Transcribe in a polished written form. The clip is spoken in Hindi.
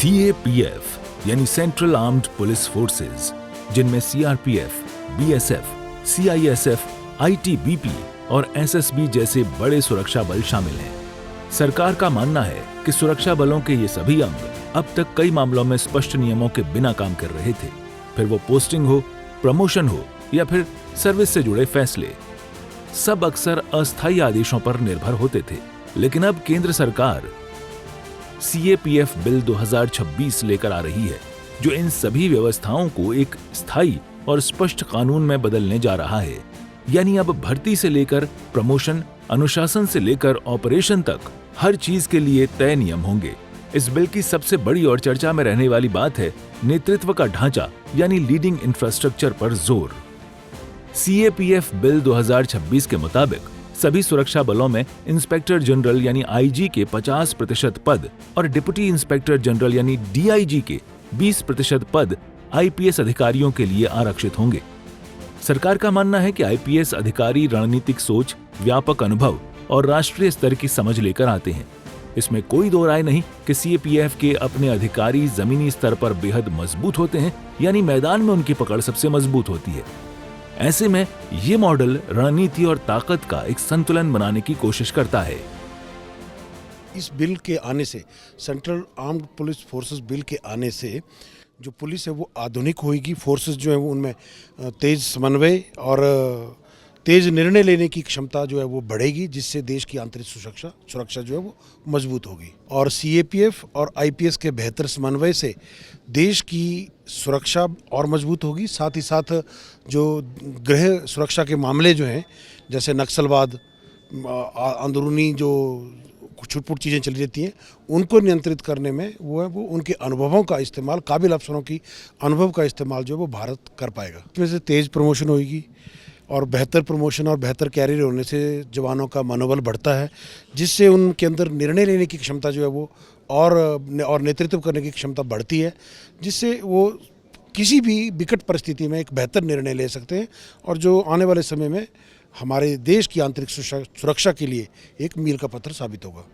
CAPF यानी सेंट्रल आर्म्ड पुलिस फोर्सेज, जिनमें CRPF, BSF, CISF, ITBP और SSB जैसे बड़े सुरक्षा बल शामिल हैं। सरकार का मानना है कि सुरक्षा बलों के ये सभी अंग अब तक कई मामलों में स्पष्ट नियमों के बिना काम कर रहे थे, फिर वो पोस्टिंग हो, प्रमोशन हो या फिर सर्विस से जुड़े फैसले, सब अक्सर अस्थायी आदेशों पर निर्भर होते थे। लेकिन अब केंद्र सरकार CAPF बिल 2026 लेकर आ रही है, जो इन सभी व्यवस्थाओं को एक स्थायी और स्पष्ट कानून में बदलने जा रहा है। यानी अब भर्ती से लेकर प्रमोशन, अनुशासन से लेकर ऑपरेशन तक हर चीज के लिए तय नियम होंगे। इस बिल की सबसे बड़ी और चर्चा में रहने वाली बात है नेतृत्व का ढांचा यानी लीडिंग इंफ्रास्ट्रक्चर पर जोर। CAPF बिल 2026 के मुताबिक सभी सुरक्षा बलों में इंस्पेक्टर जनरल यानी IG के 50% पद और डिप्टी इंस्पेक्टर जनरल यानी DIG के 20% पद IPS अधिकारियों के लिए आरक्षित होंगे। सरकार का मानना है कि IPS अधिकारी रणनीतिक सोच, व्यापक अनुभव और राष्ट्रीय स्तर की समझ लेकर आते हैं। इसमें कोई दो राय नहीं कि CAPF के अपने अधिकारी जमीनी स्तर पर बेहद मजबूत होते हैं, यानी मैदान में उनकी पकड़ सबसे मजबूत होती है। ऐसे में ये मॉडल रणनीति और ताकत का एक संतुलन बनाने की कोशिश करता है। इस बिल के आने से, central armed police forces bill के आने से जो पुलिस है वो आधुनिक होगी। फोर्सेस जो है वो उनमें तेज समन्वय और तेज निर्णय लेने की क्षमता जो है वो बढ़ेगी, जिससे देश की आंतरिक सुरक्षा जो है वो मजबूत होगी। और CAPF और IPS के बेहतर समन्वय से देश की सुरक्षा और मजबूत होगी। साथ ही साथ जो गृह सुरक्षा के मामले जो हैं, जैसे नक्सलवाद, अंदरूनी जो छुटपुट चीज़ें चली रहती हैं, उनको नियंत्रित करने में वो उनके अनुभवों का इस्तेमाल, काबिल अफसरों की अनुभव का इस्तेमाल जो है वो भारत कर पाएगा। इसमें से तेज़ प्रमोशन होगी और बेहतर प्रमोशन और बेहतर कैरियर होने से जवानों का मनोबल बढ़ता है, जिससे उनके अंदर निर्णय लेने की क्षमता जो है वो और नेतृत्व करने की क्षमता बढ़ती है, जिससे वो किसी भी विकट परिस्थिति में एक बेहतर निर्णय ले सकते हैं और जो आने वाले समय में हमारे देश की आंतरिक सुरक्षा के लिए एक मील का पत्थर साबित होगा।